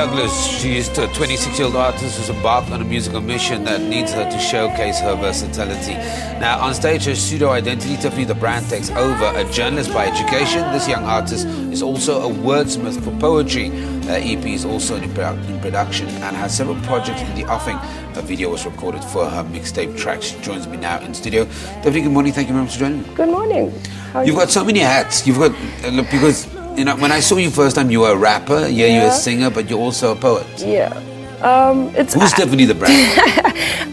Douglas. She's a 26-year-old artist who's embarked on a musical mission that needs her to showcase her versatility. Now, on stage, her pseudo-identity, Tiffany the brand, takes over. A journalist by education, this young artist is also a wordsmith for poetry. Her EP is also in production and has several projects in the offing. A video was recorded for her mixtape track. She joins me now in studio. Tiffany, good morning. Thank you very much for joining me. Good morning. How are You've you? got so many hats. You've got, look, because... You know, when I saw you first time, you were a rapper. Yeah, you're a singer, but you're also a poet. Yeah. Who's Tiffany the brand?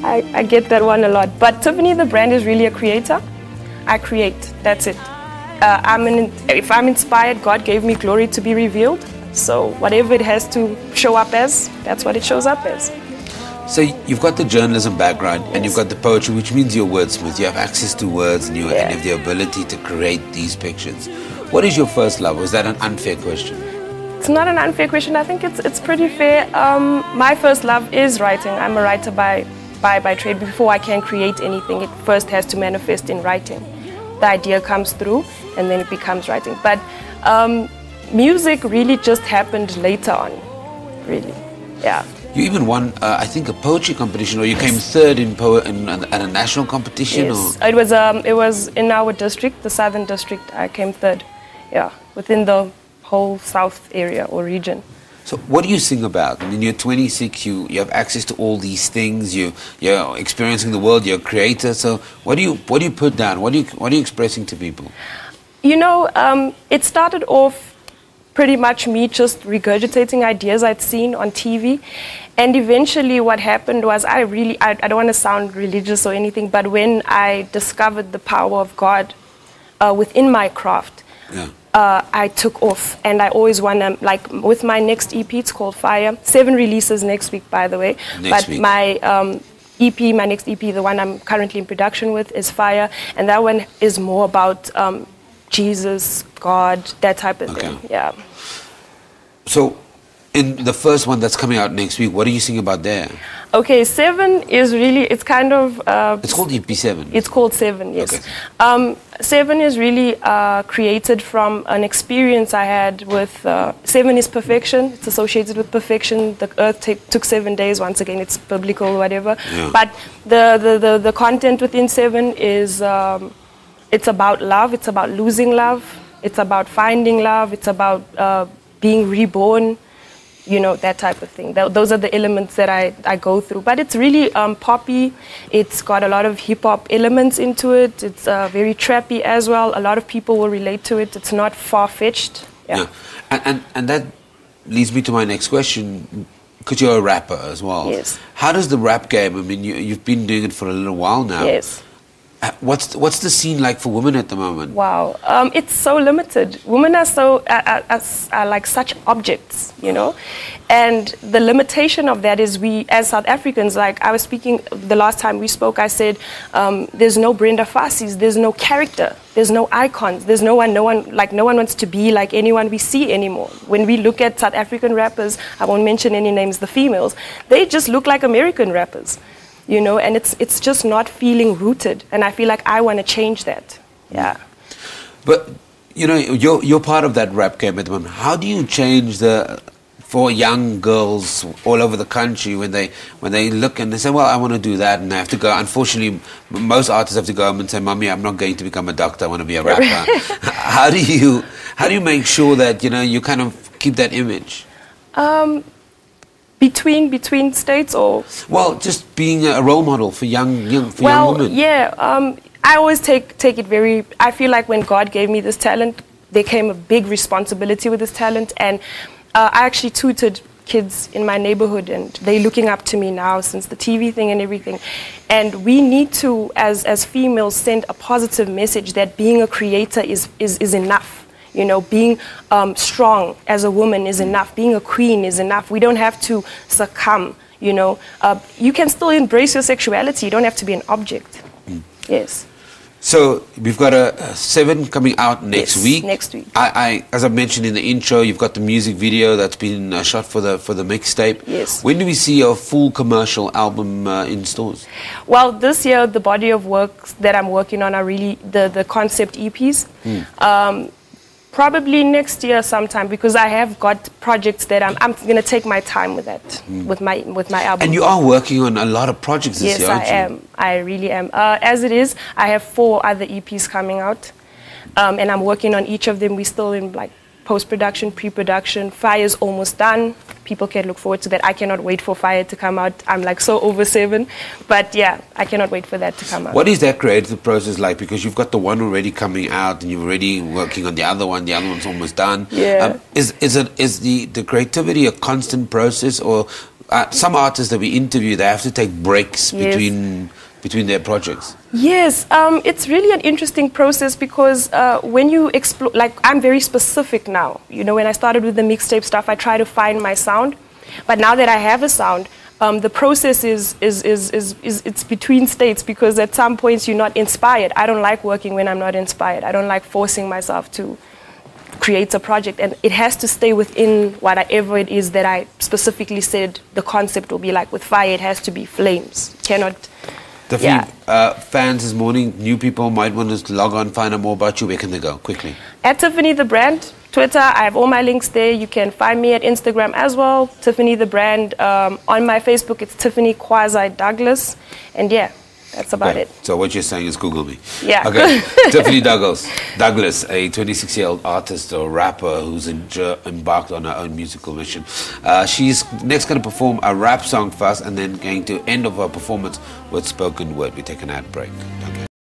I get that one a lot. But Tiffany the brand is really a creator. I create. That's it. If I'm inspired, God gave me glory to be revealed. So whatever it has to show up as, that's what it shows up as. So you've got the journalism background and you've got the poetry, which means you're a wordsmith. You have access to words and you have the ability to create these pictures. What is your first love? Was that an unfair question? It's not an unfair question. I think it's pretty fair. My first love is writing. I'm a writer by trade. Before I can create anything, it first has to manifest in writing. The idea comes through and then it becomes writing. But music really just happened later on, really. Yeah. You even won, I think, a poetry competition, or you came third in at a national competition. Yes, or? it was in our district, the Southern District. I came third. Yeah, within the whole South area or region. So what do you sing about? I mean, you're 26, you have access to all these things, you're experiencing the world, you're a creator. So what do you put down? What are you expressing to people? You know, it started off pretty much me just regurgitating ideas I'd seen on TV. And eventually what happened was I don't want to sound religious or anything, but when I discovered the power of God within my craft, I took off, and I always want to, like with my next EP, it's called Fire. 7 releases next week, by the way. My EP, my next EP, the one I'm currently in production with, is Fire, and that one is more about Jesus, God, that type of thing. Yeah. So, in the first one that's coming out next week, what are you singing about there? Okay, 7 is really, it's kind of... it's called EP 7? It's called 7, yes. Okay. 7 is really created from an experience I had with... 7 is perfection, it's associated with perfection. The earth took 7 days, once again, it's biblical, whatever. Yeah. But the content within 7 is... it's about love, it's about losing love, it's about finding love, it's about being reborn. You know, that type of thing. Those are the elements that I go through. But it's really poppy. It's got a lot of hip-hop elements into it. It's very trappy as well. A lot of people will relate to it. It's not far-fetched. Yeah. And that leads me to my next question, because you're a rapper as well. Yes. How does the rap game, I mean, you've been doing it for a little while now. Yes. What's the scene like for women at the moment? Wow, it's so limited. Women are so are like such objects, you know, and the limitation of that is we as South Africans. Like I was speaking the last time we spoke, I said there's no Brenda Fassie's, there's no character, there's no icons, there's no one wants to be like anyone we see anymore. When we look at South African rappers, I won't mention any names, the females, they just look like American rappers. You know, and it's just not feeling rooted, and I feel like I want to change that. Yeah. But you know, you're part of that rap game at the moment. How do you change for young girls all over the country when they look and they say, well, I want to do that, and they have to go. Unfortunately, most artists have to go home and say, Mommy, I'm not going to become a doctor. I want to be a rapper. How do you make sure that you kind of keep that image? Between states, or just being a role model for young women. I always take it very. I feel like when God gave me this talent, there came a big responsibility with this talent, and I actually tutored kids in my neighborhood, and they're looking up to me now since the TV thing and everything. And we need to, as females, send a positive message that being a creator is enough. You know, being strong as a woman is enough. Being a queen is enough. We don't have to succumb, you know. You can still embrace your sexuality. You don't have to be an object. Yes. So we've got a 7 coming out next week. Next week. As I mentioned in the intro, you've got the music video that's been shot for the mixtape. Yes. When do we see a full commercial album in stores? Well, this year the body of work that I'm working on are really the concept EPs. Probably next year sometime, because I have got projects that I'm going to take my time with that, with my album. And you are working on a lot of projects this year, aren't you? Yes, I am. I really am. As it is, I have 4 other EPs coming out, and I'm working on each of them. We're still in like post-production, pre-production. Fire's almost done. People can look forward to that. I cannot wait for Fire to come out. I'm like so over 7, but yeah, I cannot wait for that to come out. What is that creative process like? Because you've got the one already coming out, and you're already working on the other one. The other one's almost done. Yeah. Is the creativity a constant process, or some artists that we interview, they have to take breaks between their projects? Yes, it's really an interesting process, because when you explore, like I'm very specific now. You know, when I started with the mixtape stuff, I try to find my sound. But now that I have a sound, the process is it's between states, because at some points you're not inspired. I don't like working when I'm not inspired. I don't like forcing myself to create a project, and it has to stay within whatever it is that I specifically said the concept will be. Like with Fire, it has to be flames. Cannot. Definitely, fans this morning, new people might want to log on, find out more about you. Where can they go? Quickly. At Tiffany the Brand, Twitter, I have all my links there. You can find me at Instagram as well, Tiffany the Brand. On my Facebook, it's Tiffany Douglas. And yeah, that's about it. So what you're saying is Google me. Yeah. Okay. Tiffany Douglas, a 26-year-old artist or rapper who's embarked on her own musical mission. She's next going to perform a rap song first, and then going to end of her performance with spoken word. We take an ad break. Okay.